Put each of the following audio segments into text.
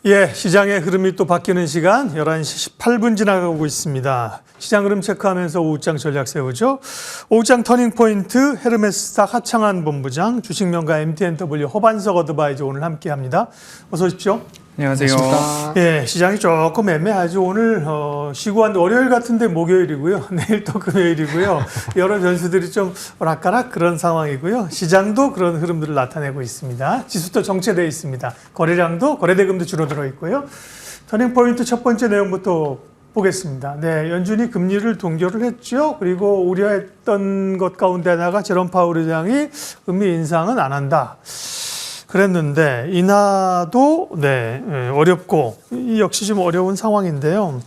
예, 시장의 흐름이 또 바뀌는 시간 11시 18분 지나가고 있습니다. 시장 흐름 체크하면서 오후장 전략 세우죠. 오후장 터닝포인트 헤르메스스탁 하창한 본부장, 주식명가 MTNW 허반석 어드바이저 오늘 함께합니다. 어서 오십시오. 안녕하세요. 예, 시장이 조금 애매하죠. 오늘 쉬고 한 월요일 같은데 목요일이고요. 내일 또 금요일이고요. 여러 변수들이 좀 오락가락 그런 상황이고요. 시장도 그런 흐름들을 나타내고 있습니다. 지수도 정체되어 있습니다. 거래량도 거래대금도 줄어들어 있고요. 터닝포인트 첫 번째 내용부터 보겠습니다. 네, 연준이 금리를 동결을 했죠. 그리고 우려했던 것 가운데 하나가 제롬 파월 의장이 금리 인상은 안 한다. 그랬는데 인하도 어렵고 이 역시 좀 어려운 상황인데요.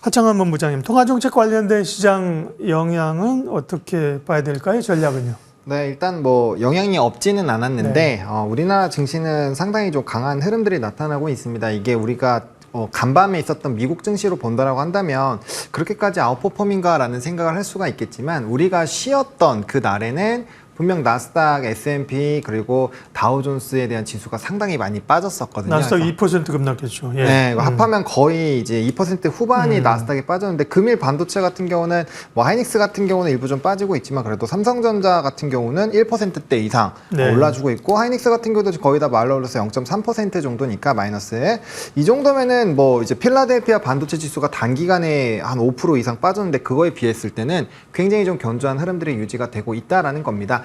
하창한 본부장님, 통화정책 관련된 시장 영향은 어떻게 봐야 될까요? 전략은요? 네, 일단 뭐 영향이 없지는 않았는데 우리나라 증시는 상당히 좀 강한 흐름들이 나타나고 있습니다. 이게 우리가 간밤에 있었던 미국 증시로 본다라고 한다면 그렇게까지 아웃퍼폼인가라는 생각을 할 수가 있겠지만 우리가 쉬었던 그 날에는 분명 나스닥, S&P 그리고 다우존스에 대한 지수가 상당히 많이 빠졌었거든요. 나스닥 2% 급락했죠. 예. 네, 합하면 거의 이제 2% 후반이 나스닥에 빠졌는데 금일 반도체 같은 경우는 뭐 하이닉스 같은 경우는 일부 좀 빠지고 있지만 그래도 삼성전자 같은 경우는 1%대 이상 올라주고 있고 하이닉스 같은 경우도 거의 다 말로올라서 0.3% 정도니까 마이너스. 이 정도면은 뭐 이제 필라델피아 반도체 지수가 단기간에 한 5% 이상 빠졌는데 그거에 비했을 때는 굉장히 좀 견조한 흐름들이 유지가 되고 있다라는 겁니다.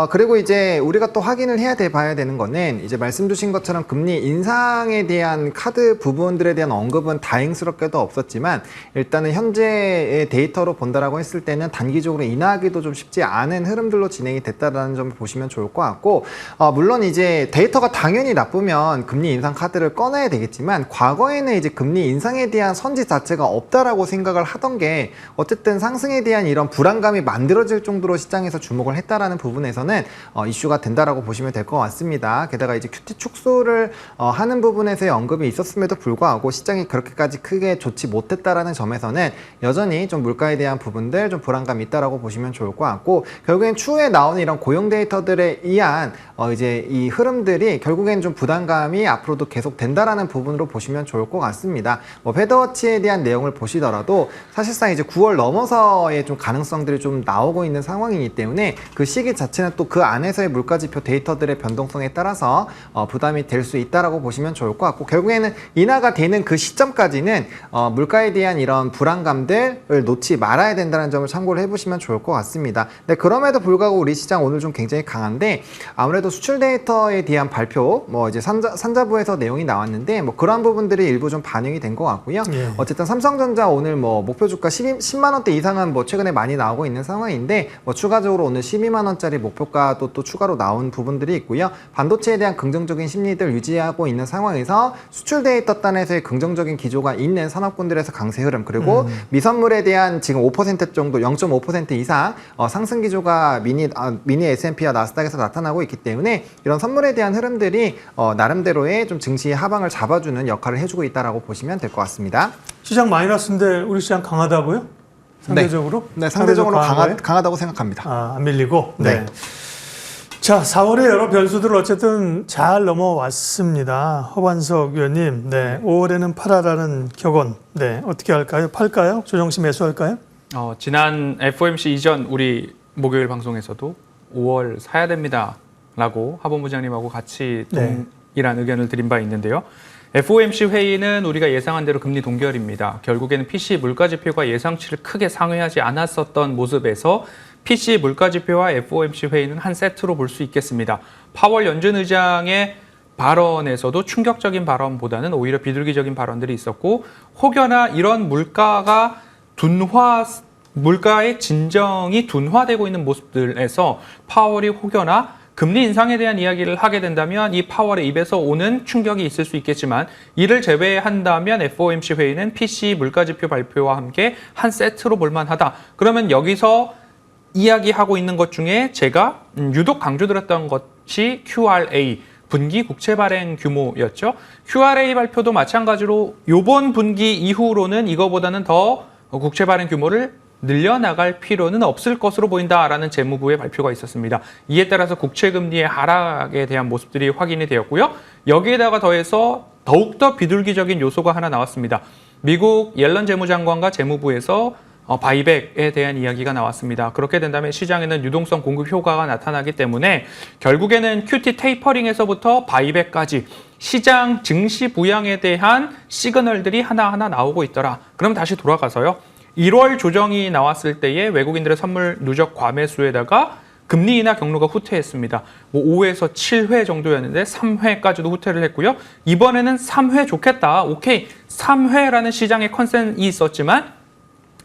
그리고 이제 우리가 또 확인을 봐야 되는 거는 이제 말씀 주신 것처럼 금리 인상에 대한 카드 부분들에 대한 언급은 다행스럽게도 없었지만 일단은 현재의 데이터로 본다라고 했을 때는 단기적으로 인하하기도 좀 쉽지 않은 흐름들로 진행이 됐다라는 점을 보시면 좋을 것 같고 물론 이제 데이터가 당연히 나쁘면 금리 인상 카드를 꺼내야 되겠지만 과거에는 이제 금리 인상에 대한 선지 자체가 없다라고 생각을 하던 게 어쨌든 상승에 대한 이런 불안감이 만들어질 정도로 시장에서 주목을 했다라는 부분에서는 이슈가 된다라고 보시면 될 것 같습니다. 게다가 이제 QT 축소를 하는 부분에서의 언급이 있었음에도 불구하고 시장이 그렇게까지 크게 좋지 못했다라는 점에서는 여전히 좀 물가에 대한 부분들 좀 불안감이 있다라고 보시면 좋을 것 같고 결국엔 추후에 나오는 이런 고용 데이터들에 의한 이제 이 흐름들이 결국엔 좀 부담감이 앞으로도 계속 된다라는 부분으로 보시면 좋을 것 같습니다. 뭐 패드워치에 대한 내용을 보시더라도 사실상 이제 9월 넘어서의 좀 가능성들이 좀 나오고 있는 상황이기 때문에 그 시기 자체는 또 그 안에서의 물가지표 데이터들의 변동성에 따라서 부담이 될 수 있다라고 보시면 좋을 것 같고 결국에는 인하가 되는 그 시점까지는 물가에 대한 이런 불안감들을 놓지 말아야 된다는 점을 참고를 해보시면 좋을 것 같습니다. 근데 그럼에도 불구하고 우리 시장 오늘 좀 굉장히 강한데 아무래도 수출 데이터에 대한 발표 뭐 이제 산자부에서 내용이 나왔는데 뭐 그런 부분들이 일부 좀 반영이 된 것 같고요. 어쨌든 삼성전자 오늘 뭐 목표 주가 10만 원대 이상은 뭐 최근에 많이 나오고 있는 상황인데 뭐 추가적으로 오늘 12만 원짜리 목표가도 또 추가로 나온 부분들이 있고요. 반도체에 대한 긍정적인 심리들 유지하고 있는 상황에서 수출 데이터 단에서의 긍정적인 기조가 있는 산업군들에서 강세 흐름 그리고 미선물에 대한 지금 5% 정도 0.5% 이상 상승 기조가 미니 S&P와 나스닥에서 나타나고 있기 때문에 이런 선물에 대한 흐름들이 나름대로의 좀 증시 하방을 잡아주는 역할을 해주고 있다라고 보시면 될 것 같습니다. 시장 마이너스인데 우리 시장 강하다고요? 상대적으로? 네, 상대적으로 강하다고 생각합니다. 안 밀리고? 네. 자, 4월에 여러 변수들 어쨌든 잘 넘어왔습니다. 허반석 의원님, 5월에는 팔아라는 격언, 어떻게 할까요? 팔까요? 조정시 매수할까요? 지난 FOMC 이전 우리 목요일 방송에서도 5월 사야 됩니다 라고 하본부장님하고 같이 동일한 의견을 드린 바 있는데요. FOMC 회의는 우리가 예상한 대로 금리 동결입니다. 결국에는 PC 물가지표가 예상치를 크게 상회하지 않았었던 모습에서 PC 물가지표와 FOMC 회의는 한 세트로 볼 수 있겠습니다. 파월 연준 의장의 발언에서도 충격적인 발언보다는 오히려 비둘기적인 발언들이 있었고 혹여나 이런 물가의 진정이 둔화되고 있는 모습들에서 파월이 혹여나 금리 인상에 대한 이야기를 하게 된다면 이 파월의 입에서 오는 충격이 있을 수 있겠지만 이를 제외한다면 FOMC 회의는 PC 물가지표 발표와 함께 한 세트로 볼만하다. 그러면 여기서 이야기하고 있는 것 중에 제가 유독 강조드렸던 것이 QRA, 분기 국채 발행 규모였죠. QRA 발표도 마찬가지로 이번 분기 이후로는 이거보다는 더 국채 발행 규모를 늘려나갈 필요는 없을 것으로 보인다라는 재무부의 발표가 있었습니다. 이에 따라서 국채금리의 하락에 대한 모습들이 확인이 되었고요. 여기에다가 더해서 더욱더 비둘기적인 요소가 하나 나왔습니다. 미국 옐런 재무장관과 재무부에서 바이백에 대한 이야기가 나왔습니다. 그렇게 된다면 시장에는 유동성 공급 효과가 나타나기 때문에 결국에는 QT 테이퍼링에서부터 바이백까지 시장 증시 부양에 대한 시그널들이 하나하나 나오고 있더라. 그럼 다시 돌아가서요. 1월 조정이 나왔을 때에 외국인들의 선물 누적 과매수에다가 금리 인하 경로가 후퇴했습니다. 5에서 7회 정도였는데 3회까지도 후퇴를 했고요. 이번에는 3회 좋겠다. 오케이. 3회라는 시장의 컨센이 있었지만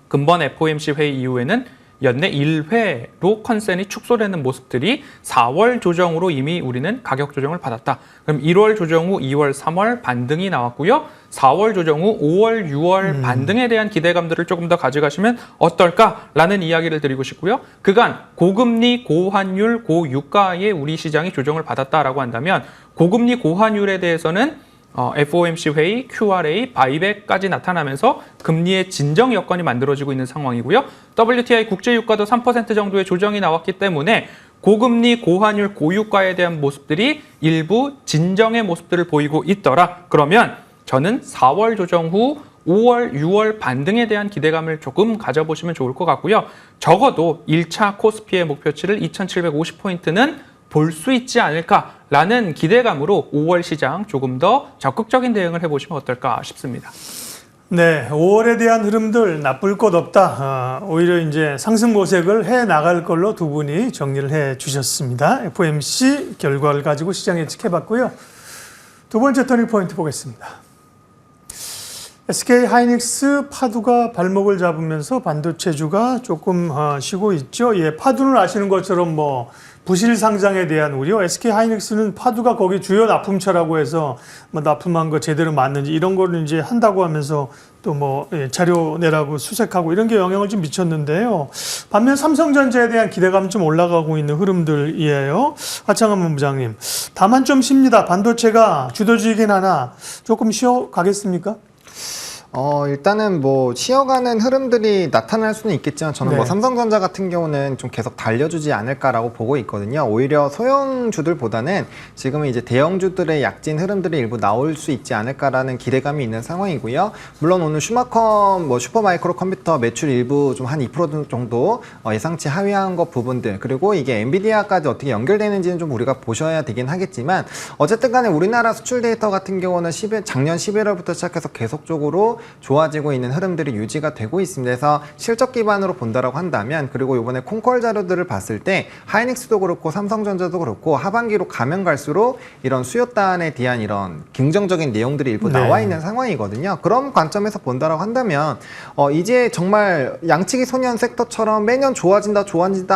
금번 FOMC 회의 이후에는 연내 1회로 컨센이 축소되는 모습들이 4월 조정으로 이미 우리는 가격 조정을 받았다. 그럼 1월 조정 후 2월, 3월 반등이 나왔고요. 4월 조정 후 5월, 6월 반등에 대한 기대감들을 조금 더 가져가시면 어떨까라는 이야기를 드리고 싶고요. 그간 고금리, 고환율, 고유가에 우리 시장이 조정을 받았다라고 한다면 고금리, 고환율에 대해서는 FOMC 회의, QRA, 바이백까지 나타나면서 금리의 진정 여건이 만들어지고 있는 상황이고요. WTI 국제유가도 3% 정도의 조정이 나왔기 때문에 고금리, 고환율, 고유가에 대한 모습들이 일부 진정의 모습들을 보이고 있더라. 그러면 저는 4월 조정 후 5월, 6월 반등에 대한 기대감을 조금 가져보시면 좋을 것 같고요. 적어도 1차 코스피의 목표치를 2750포인트는 볼 수 있지 않을까라는 기대감으로 5월 시장 조금 더 적극적인 대응을 해보시면 어떨까 싶습니다. 네, 5월에 대한 흐름들 나쁠 것 없다. 오히려 이제 상승 모색을 해 나갈 걸로 두 분이 정리를 해 주셨습니다. FOMC 결과를 가지고 시장 예측해봤고요. 두 번째 터닝 포인트 보겠습니다. SK 하이닉스 파두가 발목을 잡으면서 반도체주가 조금 쉬고 있죠. 예, 파두는 아시는 것처럼 뭐 부실 상장에 대한 우려, SK 하이닉스는 파두가 거기 주요 납품처라고 해서 뭐 납품한 거 제대로 맞는지 이런 거를 이제 한다고 하면서 또 뭐 자료 내라고 수색하고 이런 게 영향을 좀 미쳤는데요. 반면 삼성전자에 대한 기대감 좀 올라가고 있는 흐름들이에요. 하창한 본부장님, 다만 좀 쉽니다. 반도체가 주도주이긴 하나 조금 쉬어가겠습니까? 일단은 뭐 쉬어가는 흐름들이 나타날 수는 있겠지만 저는 뭐 네. 삼성전자 같은 경우는 좀 계속 달려주지 않을까라고 보고 있거든요. 오히려 소형주들보다는 지금은 이제 대형주들의 약진 흐름들이 일부 나올 수 있지 않을까라는 기대감이 있는 상황이고요. 물론 오늘 슈마컴 뭐 슈퍼마이크로 컴퓨터 매출 일부 좀 한 2% 정도 예상치 하회한 것 부분들, 그리고 이게 엔비디아까지 어떻게 연결되는지는 좀 우리가 보셔야 되긴 하겠지만 어쨌든 간에 우리나라 수출 데이터 같은 경우는 작년 11월부터 시작해서 계속적으로 좋아지고 있는 흐름들이 유지가 되고 있습니다. 그래서 실적 기반으로 본다라고 한다면, 그리고 이번에 콩콜 자료들을 봤을 때 하이닉스도 그렇고 삼성전자도 그렇고 하반기로 가면 갈수록 이런 수요단에 대한 이런 긍정적인 내용들이 일부 나와 있는 상황이거든요. 그런 관점에서 본다라고 한다면 이제 정말 양치기 소년 섹터처럼 매년 좋아진다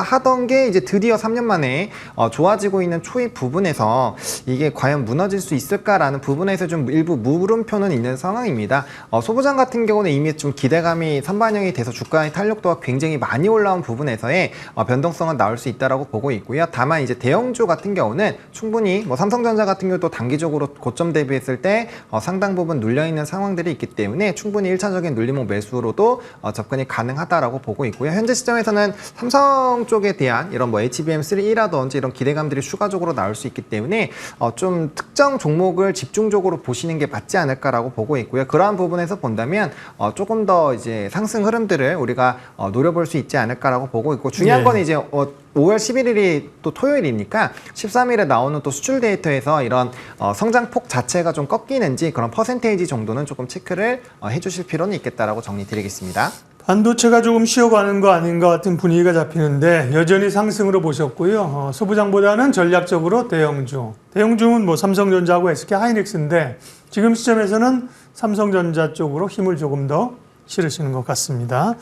하던 게 이제 드디어 3년 만에 좋아지고 있는 초입 부분에서 이게 과연 무너질 수 있을까라는 부분에서 좀 일부 물음표는 있는 상황입니다. 소부장 같은 경우는 이미 좀 기대감이 선반영이 돼서 주가의 탄력도가 굉장히 많이 올라온 부분에서의 변동성은 나올 수 있다라고 보고 있고요. 다만 이제 대형주 같은 경우는 충분히 뭐 삼성전자 같은 경우도 단기적으로 고점 대비했을 때 상당 부분 눌려 있는 상황들이 있기 때문에 충분히 1차적인 눌림목 매수로도 접근이 가능하다라고 보고 있고요. 현재 시점에서는 삼성 쪽에 대한 이런 뭐 HBM3E라든지 이런 기대감들이 추가적으로 나올 수 있기 때문에 좀 특정 종목을 집중적으로 보시는 게 맞지 않을까라고 보고 있고요. 그러한 부분에서 본다면 조금 더 이제 상승 흐름들을 우리가 노려볼 수 있지 않을까라고 보고 있고, 중요한 건 이제 5월 11일이 또 토요일이니까 13일에 나오는 또 수출 데이터에서 이런 성장폭 자체가 좀 꺾이는지 그런 퍼센테이지 정도는 조금 체크를 해주실 필요는 있겠다라고 정리 드리겠습니다. 반도체가 조금 쉬어가는 거 아닌가 같은 분위기가 잡히는데 여전히 상승으로 보셨고요. 소부장보다는 전략적으로 대형주는 뭐 삼성전자하고 SK 하이닉스인데 지금 시점에서는 삼성전자 쪽으로 힘을 조금 더 실으시는 것 같습니다.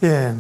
예.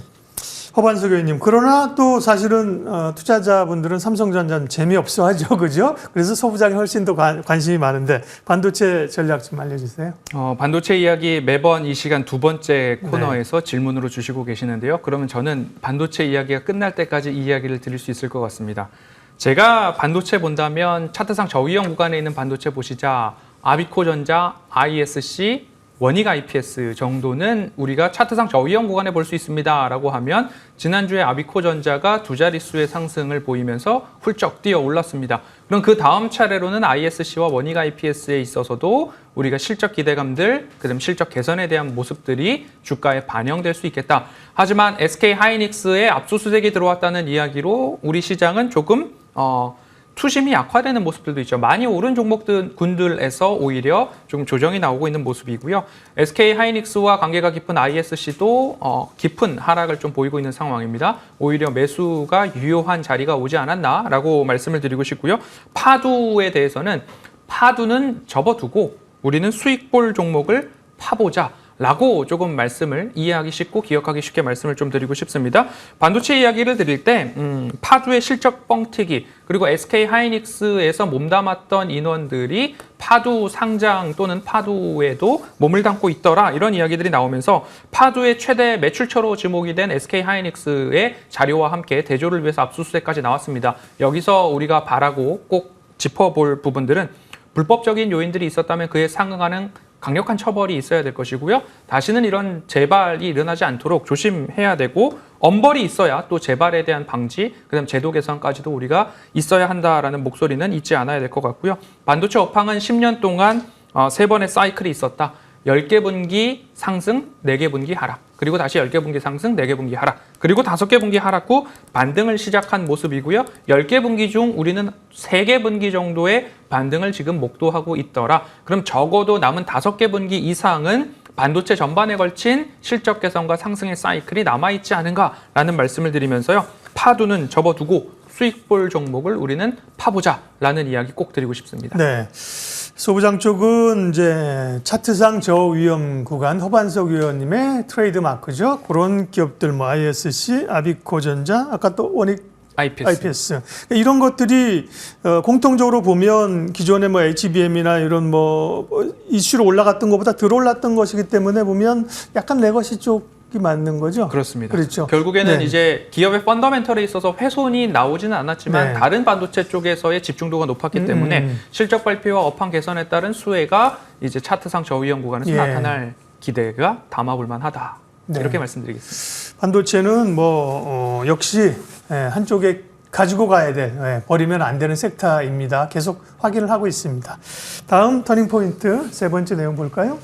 허반석 의원님, 그러나 또 사실은 투자자분들은 삼성전자는 재미없어 하죠. 그죠? 그래서 소부장이 훨씬 더 관심이 많은데 반도체 전략 좀 알려주세요. 반도체 이야기 매번 이 시간 두 번째 코너에서 질문으로 주시고 계시는데요. 그러면 저는 반도체 이야기가 끝날 때까지 이 이야기를 드릴 수 있을 것 같습니다. 제가 반도체 본다면 차트상 저위험 구간에 있는 반도체 보시자 아비코전자, ISC, 원익 IPS 정도는 우리가 차트상 저위험 구간에 볼 수 있습니다라고 하면 지난주에 아비코전자가 두 자릿수의 상승을 보이면서 훌쩍 뛰어 올랐습니다. 그럼 그 다음 차례로는 ISC와 원익 IPS에 있어서도 우리가 실적 기대감들, 그다음 실적 개선에 대한 모습들이 주가에 반영될 수 있겠다. 하지만 SK 하이닉스의 압수수색이 들어왔다는 이야기로 우리 시장은 조금 투심이 약화되는 모습들도 있죠. 많이 오른 종목군들에서 오히려 좀 조정이 나오고 있는 모습이고요. SK 하이닉스와 관계가 깊은 ISC도 깊은 하락을 좀 보이고 있는 상황입니다. 오히려 매수가 유효한 자리가 오지 않았나라고 말씀을 드리고 싶고요. 파두에 대해서는 파두는 접어두고 우리는 수익볼 종목을 파보자. 라고 조금 말씀을 이해하기 쉽고 기억하기 쉽게 말씀을 좀 드리고 싶습니다. 반도체 이야기를 드릴 때 파두의 실적 뻥튀기 그리고 SK 하이닉스에서 몸담았던 인원들이 파두 상장 또는 파두에도 몸을 담고 있더라 이런 이야기들이 나오면서 파두의 최대 매출처로 지목이 된 SK 하이닉스의 자료와 함께 대조를 위해서 압수수색까지 나왔습니다. 여기서 우리가 바라고 꼭 짚어볼 부분들은 불법적인 요인들이 있었다면 그에 상응하는 강력한 처벌이 있어야 될 것이고요. 다시는 이런 재발이 일어나지 않도록 조심해야 되고 엄벌이 있어야 또 재발에 대한 방지, 그다음 제도 개선까지도 우리가 있어야 한다라는 목소리는 잊지 않아야 될 것 같고요. 반도체 업황은 10년 동안 3번의 사이클이 있었다. 10개 분기 상승, 4개 분기 하락. 그리고 다시 10개 분기 상승, 4개 분기 하락. 그리고 5개 분기 하락 후 반등을 시작한 모습이고요. 10개 분기 중 우리는 3개 분기 정도의 반등을 지금 목도하고 있더라. 그럼 적어도 남은 5개 분기 이상은 반도체 전반에 걸친 실적 개선과 상승의 사이클이 남아있지 않은가라는 말씀을 드리면서요. 파두는 접어두고 수익볼 종목을 우리는 파보자라는 이야기 꼭 드리고 싶습니다. 네. 소부장 쪽은 이제 차트상 저위험 구간 허반석 위원님의 트레이드 마크죠. 그런 기업들 뭐 ISC, 아비코전자, 아까 또 원익 IPS. 이런 것들이 공통적으로 보면 기존의 뭐 HBM이나 이런 뭐 이슈로 올라갔던 것보다 덜 올랐던 것이기 때문에 보면 약간 레거시 쪽이 맞는 거죠. 그렇습니다. 그렇죠. 결국에는 네. 이제 기업의 펀더멘털에 있어서 훼손이 나오지는 않았지만 네. 다른 반도체 쪽에서의 집중도가 높았기 때문에 실적 발표와 업황 개선에 따른 수혜가 이제 차트상 저위험 구간에서 예. 나타날 기대가 담아볼 만하다. 네. 이렇게 말씀드리겠습니다. 반도체는 뭐 역시 한쪽에 가지고 가야 될, 버리면 안 되는 섹터입니다. 계속 확인을 하고 있습니다. 다음 터닝포인트 세 번째 내용 볼까요?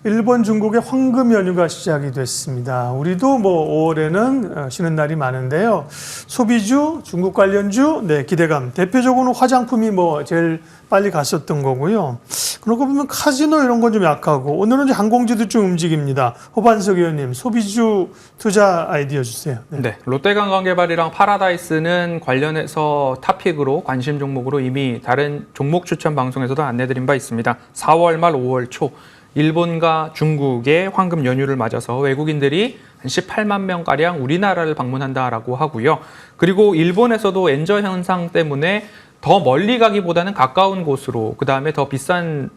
일본, 중국의 황금 연휴가 시작이 됐습니다. 우리도 뭐 5월에는 쉬는 날이 많은데요. 소비주, 중국 관련주, 기대감. 대표적으로는 화장품이 뭐 제일 빨리 갔었던 거고요. 그러고 보면 카지노 이런 건 좀 약하고 오늘은 이제 항공주도 좀 움직입니다. 호반석 의원님, 소비주 투자 아이디어 주세요. 네, 롯데관광개발이랑 파라다이스는 관련해서 탑픽으로 관심 종목으로 이미 다른 종목 추천 방송에서도 안내드린 바 있습니다. 4월 말 5월 초 일본과 중국의 황금 연휴를 맞아서 외국인들이 한 18만 명가량 우리나라를 방문한다라고 하고요. 그리고 일본에서도 엔저 현상 때문에 더 멀리 가기보다는 가까운 곳으로, 그 다음에 더 비싼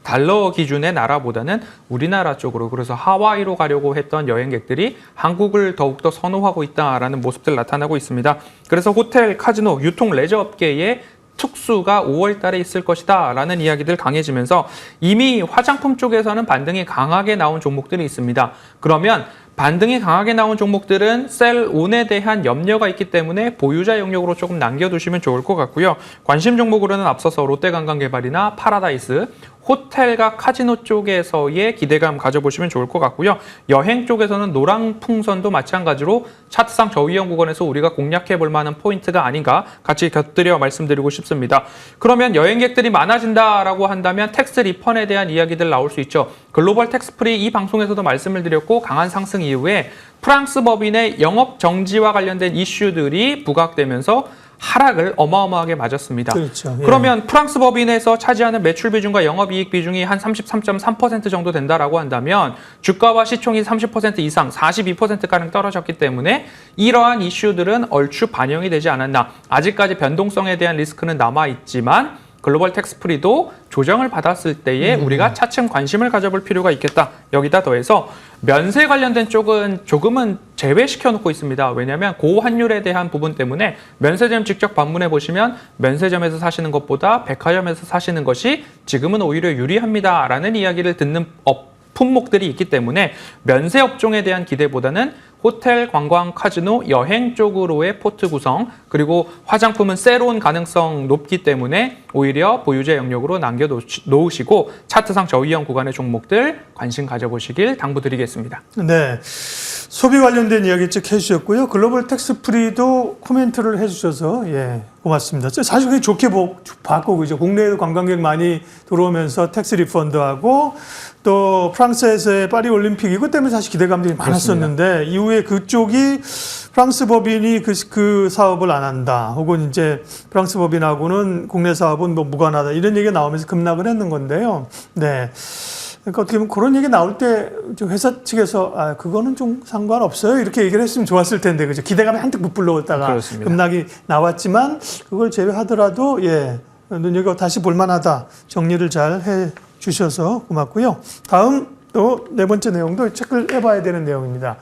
달러 기준의 나라보다는 우리나라 쪽으로, 그래서 하와이로 가려고 했던 여행객들이 한국을 더욱더 선호하고 있다라는 모습들 나타나고 있습니다. 그래서 호텔, 카지노, 유통, 레저 업계에 특수가 5월 달에 있을 것이다 라는 이야기들 강해지면서 이미 화장품 쪽에서는 반등이 강하게 나온 종목들이 있습니다. 그러면 반등이 강하게 나온 종목들은 셀온에 대한 염려가 있기 때문에 보유자 영역으로 조금 남겨두시면 좋을 것 같고요. 관심 종목으로는 앞서서 롯데관광개발이나 파라다이스, 호텔과 카지노 쪽에서의 기대감 가져보시면 좋을 것 같고요. 여행 쪽에서는 노랑풍선도 마찬가지로 차트상 저위험 구간에서 우리가 공략해 볼 만한 포인트가 아닌가 같이 곁들여 말씀드리고 싶습니다. 그러면 여행객들이 많아진다라고 한다면 텍스 리펀에 대한 이야기들 나올 수 있죠. 글로벌 텍스 프리 이 방송에서도 말씀을 드렸고 강한 상승 이후에 프랑스 법인의 영업 정지와 관련된 이슈들이 부각되면서 하락을 어마어마하게 맞았습니다. 그렇죠. 예. 그러면 프랑스 법인에서 차지하는 매출 비중과 영업이익 비중이 한 33.3% 정도 된다라고 한다면 주가와 시총이 30% 이상, 42%가량 떨어졌기 때문에 이러한 이슈들은 얼추 반영이 되지 않았나. 아직까지 변동성에 대한 리스크는 남아있지만 글로벌 텍스프리도 조정을 받았을 때에 우리가 차츰 관심을 가져볼 필요가 있겠다. 여기다 더해서 면세 관련된 쪽은 조금은 제외시켜 놓고 있습니다. 왜냐하면 고환율에 대한 부분 때문에 면세점 직접 방문해 보시면 면세점에서 사시는 것보다 백화점에서 사시는 것이 지금은 오히려 유리합니다라는 이야기를 듣는 품목들이 있기 때문에 면세 업종에 대한 기대보다는 호텔, 관광, 카지노, 여행 쪽으로의 포트 구성, 그리고 화장품은 새로운 가능성 높기 때문에 오히려 보유자 영역으로 남겨놓으시고 차트상 저위험 구간의 종목들 관심 가져보시길 당부드리겠습니다. 네. 소비 관련된 이야기 쭉 해주셨고요. 글로벌 텍스프리도 코멘트를 해주셔서 예, 고맙습니다. 사실 그게 좋게 봤고 그죠. 국내에도 관광객 많이 들어오면서 텍스 리펀드하고 또 프랑스에서의 파리 올림픽 이것 때문에 사실 기대감들이 많았었는데 이후에 그쪽이 프랑스 법인이 그 사업을 안 한다. 혹은 이제 프랑스 법인하고는 국내 사업은 뭐 무관하다. 이런 얘기가 나오면서 급락을 했는 건데요. 네. 그러니까 어떻게 보면 그런 얘기 나올 때 회사 측에서 그거는 좀 상관없어요. 이렇게 얘기를 했으면 좋았을 텐데 그죠. 기대감이 한뜩 부풀러오다가 그렇습니다. 급락이 나왔지만 그걸 제외하더라도 예. 눈여겨 다시 볼만하다. 정리를 잘 해 주셔서 고맙고요. 다음 또 네 번째 내용도 체크를 해봐야 되는 내용입니다.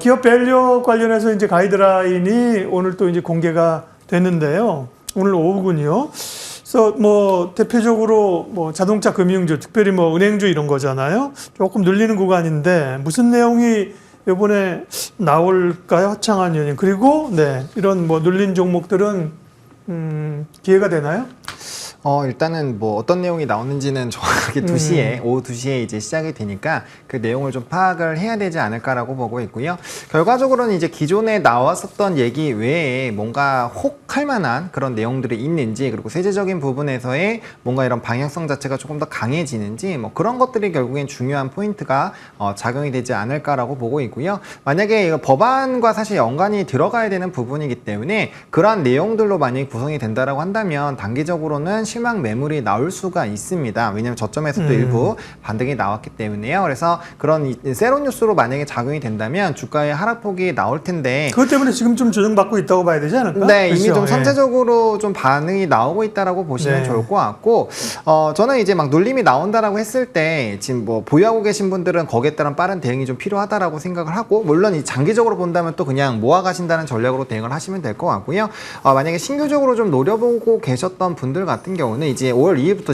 기업 밸류 관련해서 이제 가이드라인이 오늘 또 이제 공개가 됐는데요. 오늘 오후군요. 그래서 뭐 대표적으로 뭐 자동차 금융주, 특별히 뭐 은행주 이런 거잖아요. 조금 눌리는 구간인데 무슨 내용이 이번에 나올까요? 하창한 의원님. 그리고 네 이런 뭐 눌린 종목들은 기회가 되나요? 일단은 뭐 어떤 내용이 나오는지는 정확하게 2시에, 오후 2시에 이제 시작이 되니까 그 내용을 좀 파악을 해야 되지 않을까라고 보고 있고요. 결과적으로는 이제 기존에 나왔었던 얘기 외에 뭔가 혹할 만한 그런 내용들이 있는지, 그리고 세제적인 부분에서의 뭔가 이런 방향성 자체가 조금 더 강해지는지, 뭐 그런 것들이 결국엔 중요한 포인트가 작용이 되지 않을까라고 보고 있고요. 만약에 이거 법안과 사실 연관이 들어가야 되는 부분이기 때문에 그러한 내용들로 만약에 구성이 된다라고 한다면 단기적으로는 실망 매물이 나올 수가 있습니다. 왜냐하면 저점에서도 일부 반등이 나왔기 때문에요. 그래서 그런 세로 뉴스로 만약에 작용이 된다면 주가의 하락폭이 나올 텐데 그것 때문에 지금 좀 조정받고 있다고 봐야 되지 않을까? 네, 그렇죠? 이미 좀 예. 선제적으로 좀 반응이 나오고 있다라고 보시면 네. 좋을 것 같고, 저는 이제 막 눌림이 나온다라고 했을 때 지금 뭐 보유하고 계신 분들은 거기에 따른 빠른 대응이 좀 필요하다라고 생각을 하고, 물론 이 장기적으로 본다면 또 그냥 모아 가신다는 전략으로 대응을 하시면 될 것 같고요. 만약에 신규적으로 좀 노려보고 계셨던 분들 같은 경우는 이제 5월 2일부터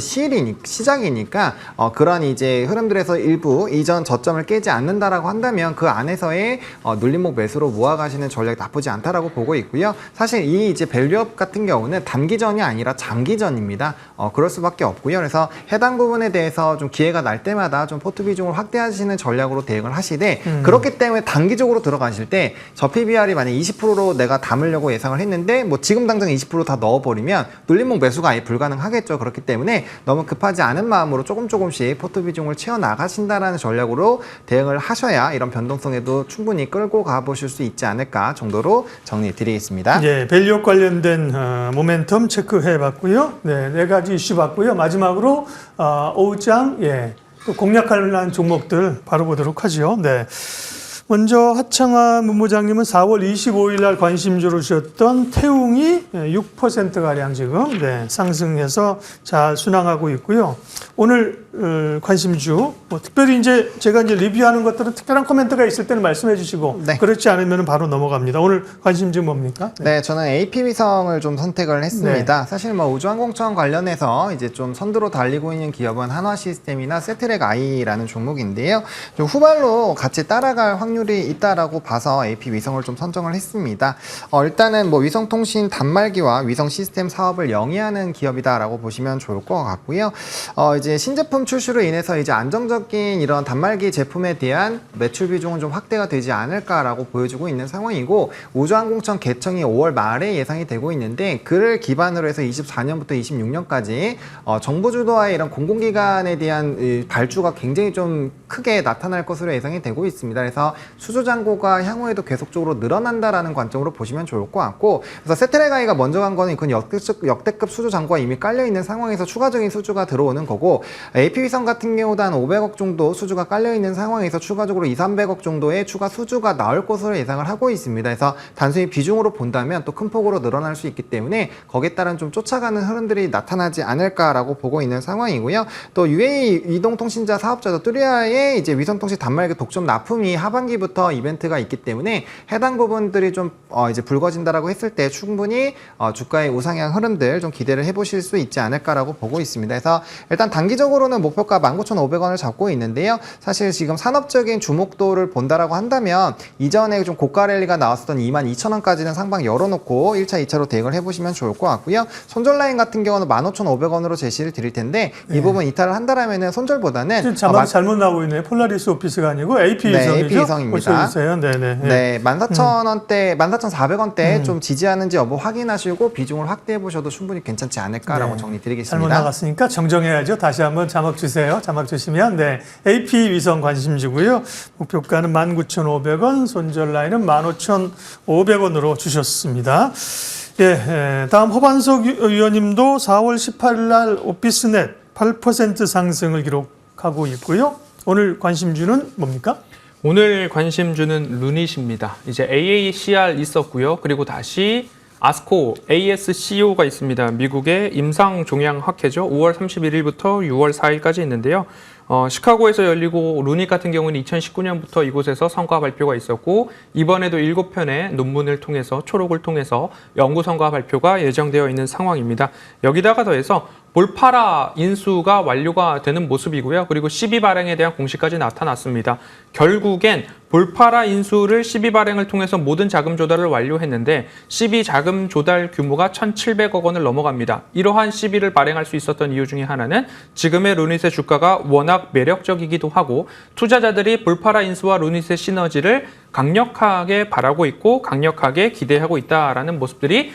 시작이니까 그런 이제 흐름들에서 일부 이전 저점을 깨지 않는다라고 한다면 그 안에서의 눌림목 매수로 모아가시는 전략이 나쁘지 않다라고 보고 있고요. 사실 이 이제 밸류업 같은 경우는 단기전이 아니라 장기전입니다. 그럴 수밖에 없고요. 그래서 해당 부분에 대해서 좀 기회가 날 때마다 좀 포트 비중을 확대하시는 전략으로 대응을 하시되, 그렇기 때문에 단기적으로 들어가실 때 저 PBR이 만약 20%로 내가 담으려고 예상을 했는데 뭐 지금 당장 20% 다 넣어버리면 눌림목 매수가 아예 불가능하겠죠. 그렇기 때문에 너무 급하지 않은 마음으로 조금씩 포트 비중을 채워 나가신다라는 전략으로 대응을 하셔야 이런 변동성에도 충분히 끌고 가보실 수 있지 않을까 정도로 정리해 드리겠습니다. 예, 밸류업 관련된 모멘텀 체크해 봤고요. 네, 네 가지 이슈 봤고요. 마지막으로 오후장 예, 또 공략할 만한 종목들 바로 보도록 하죠. 네. 먼저 하창한 문무장님은 4월 25일 날 관심주로 주셨던 태웅이 6%가량 지금 네, 상승해서 잘 순항하고 있고요. 오늘 관심주 뭐 특별히 이제 제가 이제 리뷰하는 것들은 특별한 코멘트가 있을 때는 말씀해 주시고 네. 그렇지 않으면 바로 넘어갑니다. 오늘 관심주 뭡니까? 네, 저는 AP위성을 좀 선택을 했습니다. 사실 뭐 우주항공청 관련해서 이제 좀 선두로 달리고 있는 기업은 한화시스템이나 세트랙 I라는 종목인데요. 좀 후발로 같이 따라갈 확률이 있다라고 봐서 AP위성을 좀 선정을 했습니다. 일단은 뭐 위성통신 단말기와 위성 시스템 사업을 영위하는 기업이다라고 보시면 좋을 것 같고요. 이제 신제품 출시로 인해서 이제 안정적인 이런 단말기 제품에 대한 매출 비중은 좀 확대가 되지 않을까라고 보여지고 있는 상황이고, 우주항공청 개청이 5월 말에 예상이 되고 있는데 그를 기반으로 해서 24년부터 26년까지 정부 주도와의 이런 공공기관에 대한 발주가 굉장히 좀 크게 나타날 것으로 예상이 되고 있습니다. 그래서 수주 잔고가 향후에도 계속적으로 늘어난다라는 관점으로 보시면 좋을 것 같고, 그래서 세트레가이가 먼저 간 거는 이건 역대급 수주 잔고가 이미 깔려 있는 상황에서 추가적인 수주가 들어오는 거고, AP위성 같은 경우도 한 500억 정도 수주가 깔려 있는 상황에서 추가적으로 200~300억 정도의 추가 수주가 나올 것으로 예상을 하고 있습니다. 그래서 단순히 비중으로 본다면 또 큰 폭으로 늘어날 수 있기 때문에 거기에 따른 좀 쫓아가는 흐름들이 나타나지 않을까라고 보고 있는 상황이고요. 또 UAE 이동통신자 사업자도 뚜리아의 이제 위성통신 단말기 독점 납품이 하반기부터 이벤트가 있기 때문에 해당 부분들이 좀 이제 불거진다라고 했을 때 충분히 주가의 우상향 흐름들 좀 기대를 해보실 수 있지 않을까라고 보고 있습니다. 그래서 일단 단기적으로는 목표가 19,500원을 잡고 있는데요. 사실 지금 산업적인 주목도를 본다라고 한다면 이전에 좀 고가 랠리가 나왔었던 22,000원까지는 상방 열어놓고 1차, 2차로 대응을 해보시면 좋을 것 같고요. 손절 라인 같은 경우는 15,500원으로 제시를 드릴 텐데 이 부분 이탈을 한다라면은 손절보다는 자막 잘못 나오고 있네요. 폴라리스 오피스가 아니고 AP위성이죠. 네, AP위성입니다. 네네. 네, 14,000원대, 14,400원대 좀 지지하는지 여부 확인하시고 비중을 확대해 보셔도 충분히 괜찮지 않을까라고 정리드리겠습니다. 잘못 나갔으니까 정정해야죠. 다시 한번 자막 주세요. 자막 주시면 AP위성 관심주고요. 목표가는 19,500원, 손절 라인은 15,500원으로 주셨습니다. 예, 다음 허반석 위원님도 4월 18일 날 오피스넷 8% 상승을 기록하고 있고요. 오늘 관심주는 뭡니까? 오늘 관심주는 루닛입니다. 이제 AACR 있었고요. 그리고 다시 아스코 ASCO가 있습니다. 미국의 임상 종양 학회죠. 5월 31일부터 6월 4일까지 있는데요. 시카고에서 열리고 루닛 같은 경우는 2019년부터 이곳에서 성과 발표가 있었고 이번에도 7편의 논문을 통해서 초록을 통해서 연구 성과 발표가 예정되어 있는 상황입니다. 여기다가 더해서 볼파라 인수가 완료가 되는 모습이고요. 그리고 12발행에 대한 공시까지 나타났습니다. 결국엔 볼파라 인수를 12발행을 통해서 모든 자금 조달을 완료했는데 12 자금 조달 규모가 1,700억 원을 넘어갑니다. 이러한 12를 발행할 수 있었던 이유 중에 하나는 지금의 루닛의 주가가 워낙 매력적이기도 하고 투자자들이 볼파라 인수와 루닛의 시너지를 강력하게 바라고 있고 강력하게 기대하고 있다라는 모습들이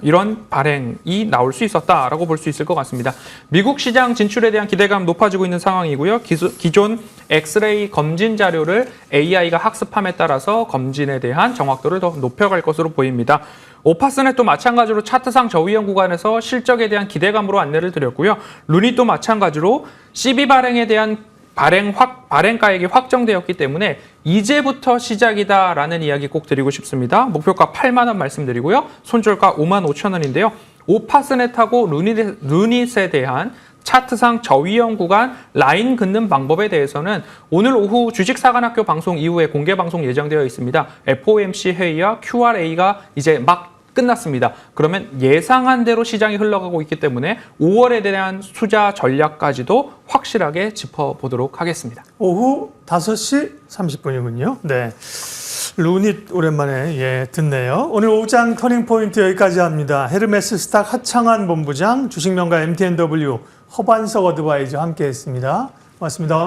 이런 발행이 나올 수 있었다라고 볼 수 있을 것 같습니다. 미국 시장 진출에 대한 기대감 높아지고 있는 상황이고요. 기존 엑스레이 검진 자료를 AI가 학습함에 따라서 검진에 대한 정확도를 더 높여갈 것으로 보입니다. 오파스넷도 마찬가지로 차트상 저위험 구간에서 실적에 대한 기대감으로 안내를 드렸고요. 루닛도 마찬가지로 12발행에 대한 발행가액이 확정되었기 때문에 이제부터 시작이다라는 이야기 꼭 드리고 싶습니다. 목표가 8만 원 말씀드리고요. 손절가 55,000원인데요. 오파스넷하고 루닛에 대한 차트상 저위험 구간 라인 긋는 방법에 대해서는 오늘 오후 주식사관학교 방송 이후에 공개 방송 예정되어 있습니다. FOMC 회의와 QRA가 이제 막 끝났습니다. 그러면 예상한 대로 시장이 흘러가고 있기 때문에 5월에 대한 투자 전략까지도 확실하게 짚어보도록 하겠습니다. 오후 5시 30분이군요. 네. 루닛 오랜만에 듣네요. 오늘 오후장 터닝포인트 여기까지 합니다. 헤르메스 스탁 하창한 본부장, 주식명가 MTNW 허반석 어드바이저 함께했습니다. 고맙습니다.